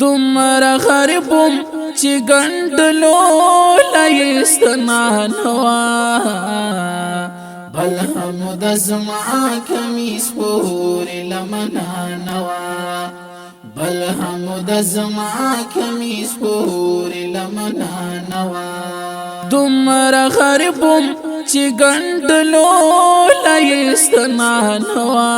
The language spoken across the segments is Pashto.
دومره غریبم چې ګنډلو لایستنا نوا بل هم د زما کمیس پورې لمنا نوا بل هم د زما کمیس پورې لمنا نوا دومره غریبم چې ګنډلو لایستنا نوا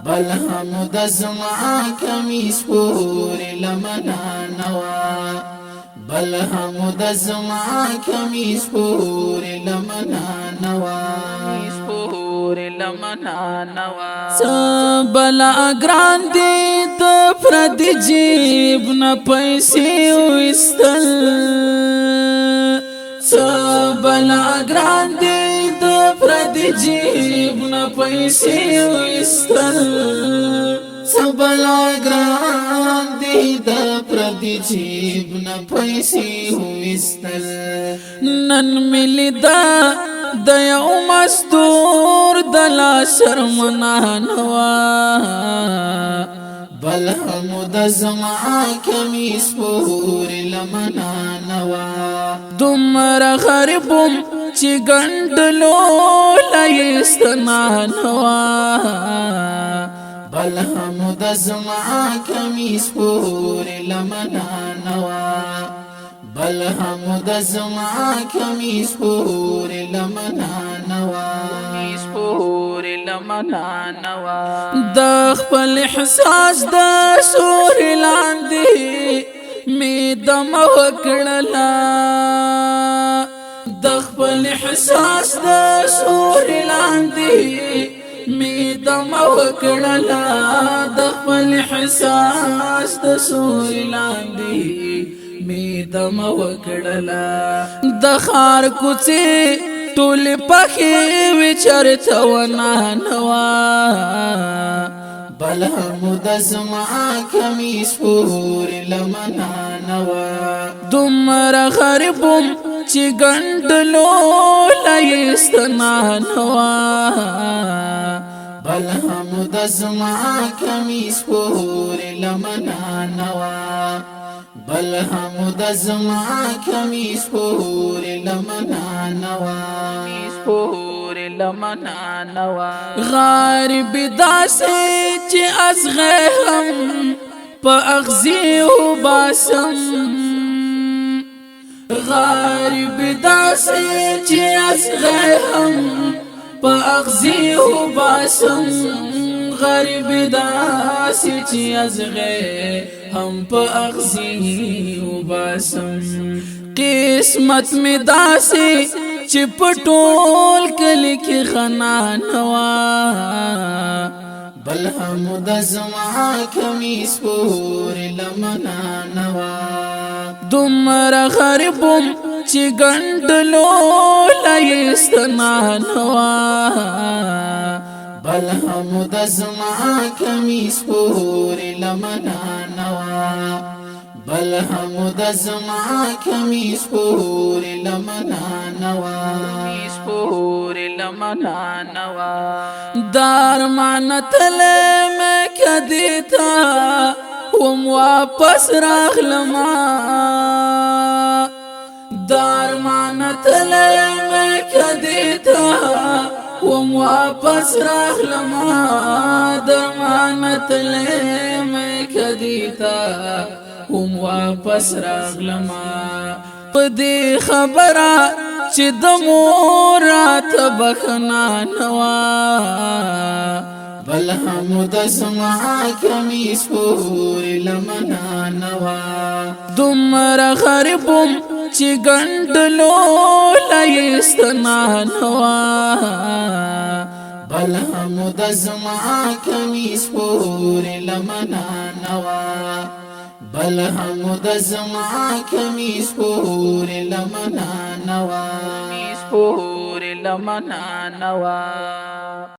بل هم د زما کمیس پورې لمنا نوا بل هم د زما کمیس پورې لمنا نوا بلا ګران دي د فرد جیب نه پیسې وستل بلا ګران دي د فرد جیب نه پیسې وستل بلا ګران دي د فرد جیب نه پیسې وستل نن ملي دا د یو مستور د لا شرمنا نوا بل هم د زما کمیس پورې لمنا نوا دومره غریبم چې ګنډلو لایستنا نوا بل هم د زما کمیس پورې لمنا نوا بل هم د زما کمیس پورې لمنا نوا د خپل احساس د سور لاندې می دم وکړلا د خپل احساس د سور لاندې می دم وکړلا د خپل احساس د سور لاندې می دم وکړلا د خار کوڅه ټول پخې وچرته ونه نوا بل هم د زما کمیس پورې لمنا نوا دومره غریبم چې ګنډلو لایستنا نوا بل هم د زما کمیس پورې لمنا نوا بل هم د زما کمیس پورې لمنا نوا غریب داسې چې ازغه هم په اغزي وباسم غریب داسې چې ازغه هم په اغزي وباسم غریب داسې چې ازغه هم په اغزي وباسم قسمت می داسې چې پټول کلی کې غنا نوا بل هم د زما کمیس پورې لمنا نوا دومره غریبم چې ګنډلو لایستنا نوا بل هم د زما کمیس پورې لمنا نوا بل هم د زما کمیس پورې لمنا نوا دار مانتل میں کدیتا وم واپس راغلما دار مانتل میں کدیتا وم واپس راغلما دار مانتل میں کدیتا وم واپس راغلما پدې خبره چې د مور رات بخنا نوا بل هم د زما کمیس پورې لمنا نوا دومره غریبم چې ګنډلو لایستنا نوا بل هم د زما کمیس پورې لمنا نوا بل هم د زما کمیس پورې لمنا نوا